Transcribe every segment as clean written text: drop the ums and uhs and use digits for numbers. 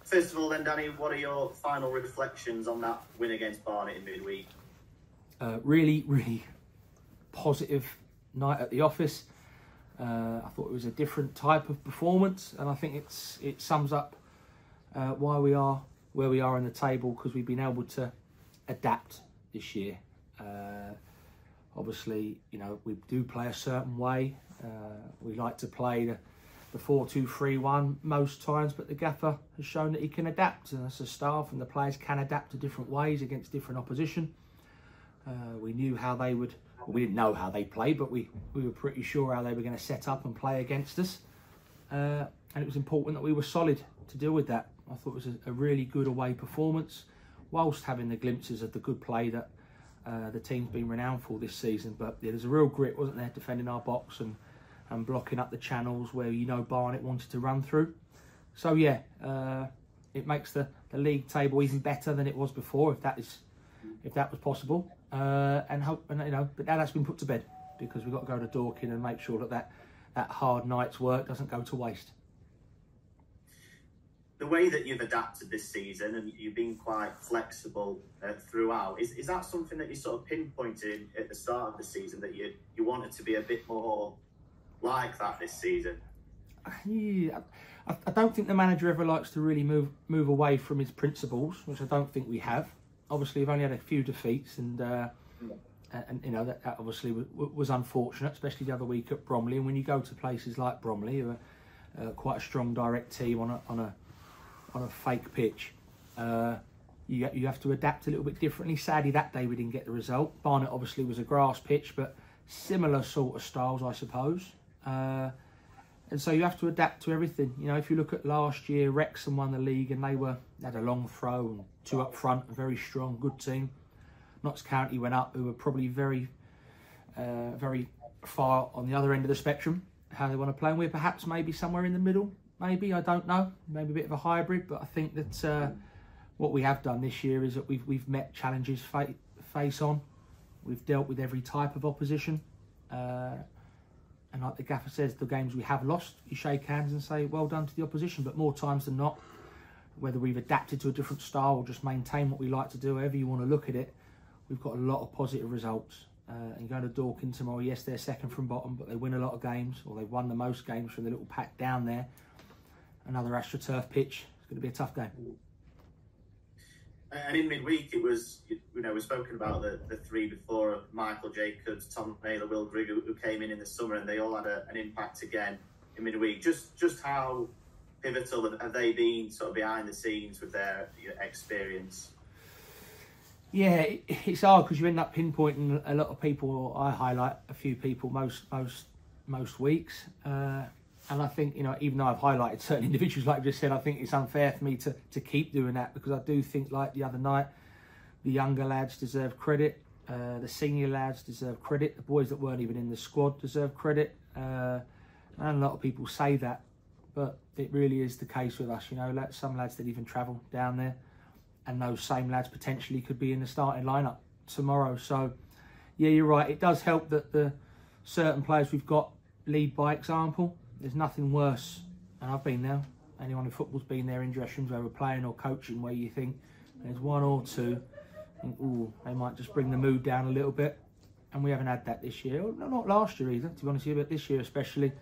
First of all then, Danny, what are your final reflections on that win against Barnet in midweek? Really, really positive night at the office. I thought it was a different type of performance, and I think it sums up why we are where we are in the table, because we've been able to adapt this year. Obviously, you know, we do play a certain way. We like to play the 4-2-3-1 most times, but the gaffer has shown that he can adapt, and as a staff and the players can adapt to different ways against different opposition. We knew how they would, well, we didn't know how they played, but we were pretty sure how they were going to set up and play against us. And it was important that we were solid to deal with that. I thought it was a really good away performance, whilst having the glimpses of the good play that the team's been renowned for this season. But yeah, there's a real grit, wasn't there, defending our box and blocking up the channels where, you know, Barnet wanted to run through. So yeah, it makes the league table even better than it was before, if that was possible. And you know, but now that's been put to bed, because we've got to go to Dorking and make sure that hard night's work doesn't go to waste. The way that you've adapted this season, and you've been quite flexible throughout, is that something that you sort of pinpointed at the start of the season, that you wanted to be a bit more like that this season? Yeah, I don't think the manager ever likes to really move away from his principles, which I don't think we have. Obviously, we've only had a few defeats, and you know, that obviously was unfortunate, especially the other week at Bromley. And when you go to places like Bromley, who are quite a strong direct team on a fake pitch, you have to adapt a little bit differently. Sadly, that day we didn't get the result. Barnet obviously was a grass pitch, but similar sort of styles, I suppose. And so you have to adapt to everything. You know, if you look at last year, Wrexham won the league, and they had a long throw and two up front, a very strong, good team. Notts County went up, who were probably very far on the other end of the spectrum, how they want to play. And we're perhaps maybe somewhere in the middle. Maybe, I don't know. Maybe a bit of a hybrid. But I think that what we have done this year is that we've met challenges face on. We've dealt with every type of opposition. And like the gaffer says, the games we have lost, you shake hands and say, well done to the opposition. But more times than not, whether we've adapted to a different style or just maintain what we like to do, however you want to look at it, we've got a lot of positive results. And going to Dorking tomorrow, yes, they're second from bottom, but they win a lot of games, or they've won the most games from the little pack down there. Another AstroTurf pitch. It's going to be a tough game. And in midweek, it was, you know, we've spoken about the three before: Michael Jacobs, Tom Naylor, Will Grigg, who came in the summer, and they all had an impact again in midweek. Just how pivotal have they been, sort of behind the scenes, with their experience? Yeah, it's hard because you end up pinpointing a lot of people. I highlight a few people most weeks. And I think, you know, even though I've highlighted certain individuals, like I just said, I think it's unfair for me to keep doing that, because I do think, like the other night, the younger lads deserve credit, the senior lads deserve credit, the boys that weren't even in the squad deserve credit. And a lot of people say that, but it really is the case with us. You know, some lads didn't even travel down there, and those same lads potentially could be in the starting lineup tomorrow. So, yeah, you're right. It does help that the certain players we've got lead by example. There's nothing worse, and I've been there. Anyone in football's been there in dressing rooms, whether playing or coaching, where you think there's one or two, think, ooh, they might just bring the mood down a little bit. And we haven't had that this year. Not last year either, to be honest with you, but this year especially.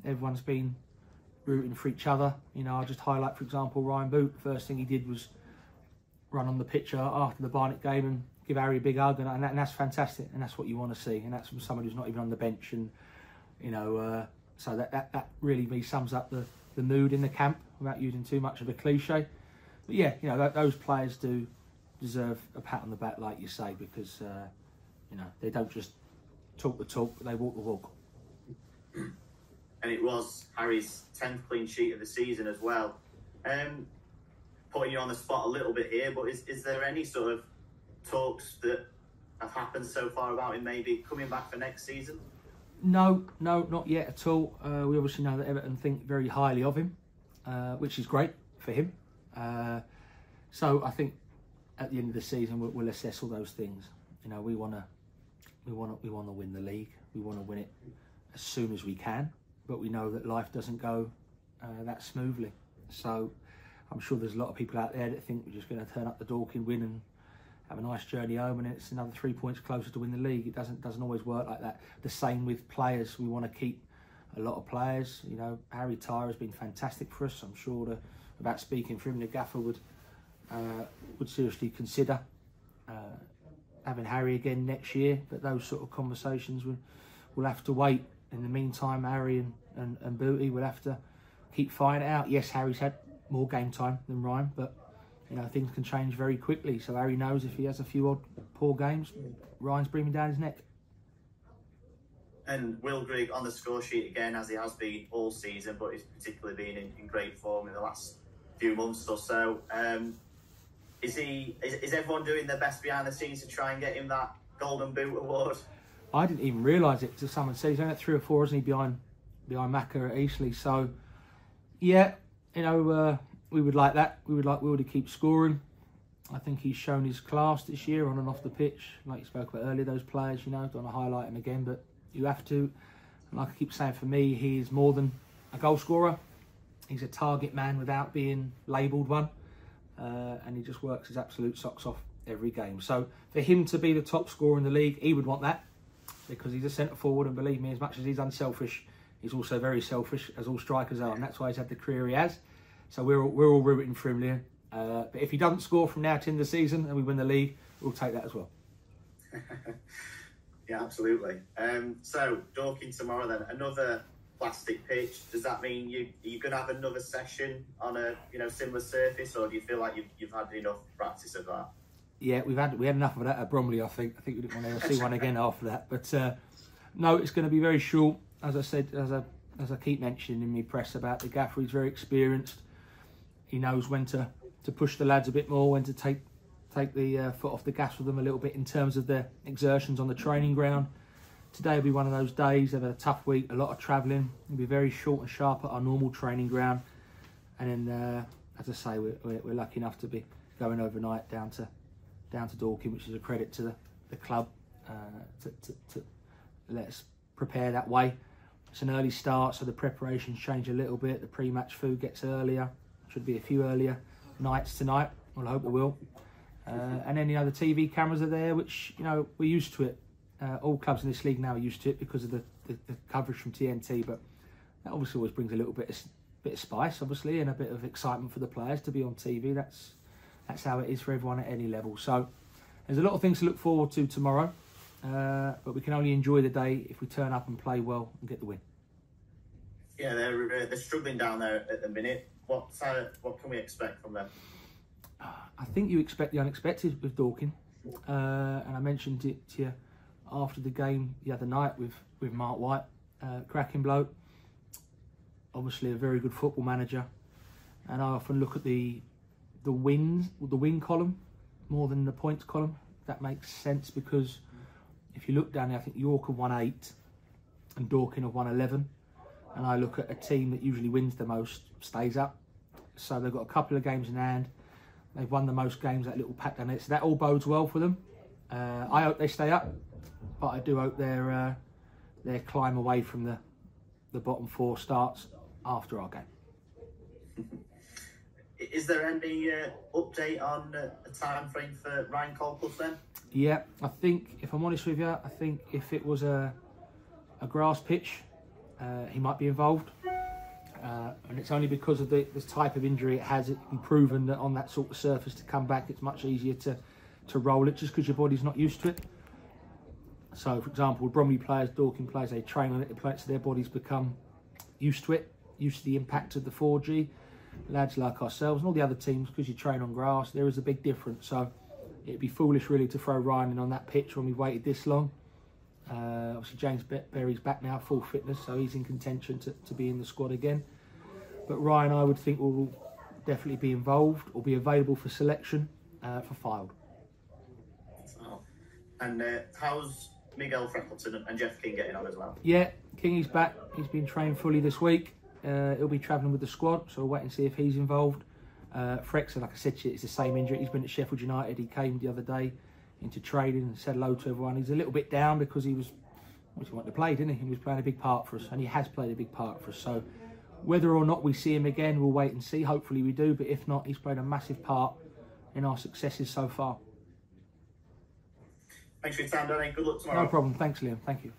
Everyone's been rooting for each other. You know, I'll just highlight, for example, Ryan Boot. The first thing he did was run on the pitch after the Barnet game and give Harry a big hug, and that's fantastic, and that's what you want to see, and that's from somebody who's not even on the bench. And you know, so that really sums up the mood in the camp, without using too much of a cliche. But yeah, you know, those players do deserve a pat on the back, like you say, because you know, they don't just talk the talk, but they walk the walk. And it was Harry's 10th clean sheet of the season as well. Putting you on the spot a little bit here, but is there any sort of talks that have happened so far about him maybe coming back for next season? No, not yet at all. We obviously know that Everton think very highly of him, which is great for him. So I think at the end of the season we'll assess all those things. You know, we want to win the league. We want to win it as soon as we can, but we know that life doesn't go that smoothly. So I'm sure there's a lot of people out there that think we're just going to turn up the Dorking, win and have a nice journey home, and it's another 3 points closer to win the league. It doesn't always work like that. The same with players. We want to keep a lot of players. You know, Harry Tyre has been fantastic for us. I'm sure about speaking for him, the gaffer would seriously consider having Harry again next year. But those sort of conversations will have to wait. In the meantime, Harry and Booty will have to keep fighting it out. Yes, Harry's had more game time than Ryan, but you know, things can change very quickly. So Harry knows if he has a few odd poor games, Ryan's breathing down his neck. And Will Grigg on the score sheet again, as he has been all season, but he's particularly been in great form in the last few months or so. Is everyone doing their best behind the scenes to try and get him that Golden Boot award? I didn't even realise it. To someone said he's only at 3 or 4, isn't he, behind Macca at Eastleigh? So yeah, you know, we would like that. We would like Will to keep scoring. I think he's shown his class this year on and off the pitch. Like you spoke about earlier, those players, you know, don't want to highlight him again, but you have to. And like I keep saying, for me, he's more than a goal scorer. He's a target man without being labelled one. And he just works his absolute socks off every game. So for him to be the top scorer in the league, he would want that, because he's a centre forward, and believe me, as much as he's unselfish, he's also very selfish, as all strikers are, and that's why he's had the career he has. So we're all rooting for him there. But if he doesn't score from now to the end of the season and we win the league, we'll take that as well. Yeah, absolutely. So Dorking tomorrow then, another plastic pitch. Does that mean you're going to have another session on a similar surface, or do you feel like you've had enough practice of that? Yeah, we had enough of that at Bromley. I think we didn't want to see one again after that. But no, it's going to be very short. As I said, as I keep mentioning in my press about the gaffer, he's very experienced. He knows when to push the lads a bit more, when to take the foot off the gas with them a little bit in terms of their exertions on the training ground. Today will be one of those days. They've had a tough week, a lot of travelling. It'll be very short and sharp at our normal training ground. And then, as I say, we're lucky enough to be going overnight down to Dorking, which is a credit to the club to let us prepare that way. It's an early start, so the preparations change a little bit. The pre-match food gets earlier. Should be a few earlier nights tonight. Well, I hope it will. And then, the TV cameras are there, which, we're used to it. All clubs in this league now are used to it because of the coverage from TNT, but that obviously always brings a little bit of spice, obviously, and a bit of excitement for the players to be on TV. That's how it is for everyone at any level. So there's a lot of things to look forward to tomorrow, but we can only enjoy the day if we turn up and play well and get the win. Yeah, they're struggling down there at the minute. What can we expect from them? I think you expect the unexpected with Dorking, and I mentioned it to you after the game the other night with Mark White, cracking bloke, obviously a very good football manager, and I often look at the win column more than the points column. That makes sense, because if you look down there, I think York have won 8 and Dorking have won 11, and I look at a team that usually wins the most stays up. So they've got a couple of games in hand. They've won the most games, that little pat down there, so that all bodes well for them. I hope they stay up, but I do hope their climb away from the bottom 4 starts after our game. Is there any update on a time frame for Ryan Colclough then? Yeah, I think, if I'm honest with you, I think if it was a grass pitch, he might be involved. And it's only because of this type of injury it has. It's been proven that on that sort of surface to come back, it's much easier to roll it, just because your body's not used to it. So, for example, Bromley players, Dorking players, they train on it, so their bodies become used to it, used to the impact of the 4G. Lads like ourselves and all the other teams, because you train on grass, there is a big difference. So it'd be foolish really to throw Ryan in on that pitch when we've waited this long. Obviously James Berry's back now, full fitness, so he's in contention to be in the squad again. But Ryan, I would think, will definitely be involved or be available for selection for Fylde. Oh. And how's Miguel Freckleton and Jeff King getting on as well? Yeah, Kingy's back. He's been trained fully this week. He'll be travelling with the squad, so we'll wait and see if he's involved. Frex, like I said to you, it's the same injury. He's been at Sheffield United. He came the other day into training and said hello to everyone. He's a little bit down because he wanted to play, didn't he? He was playing a big part for us, and he has played a big part for us. So Whether or not we see him again, we'll wait and see. Hopefully we do, but if not, he's played a massive part in our successes so far. Thanks for your time, Danny. Good luck tomorrow. No problem. Thanks, Liam. Thank you.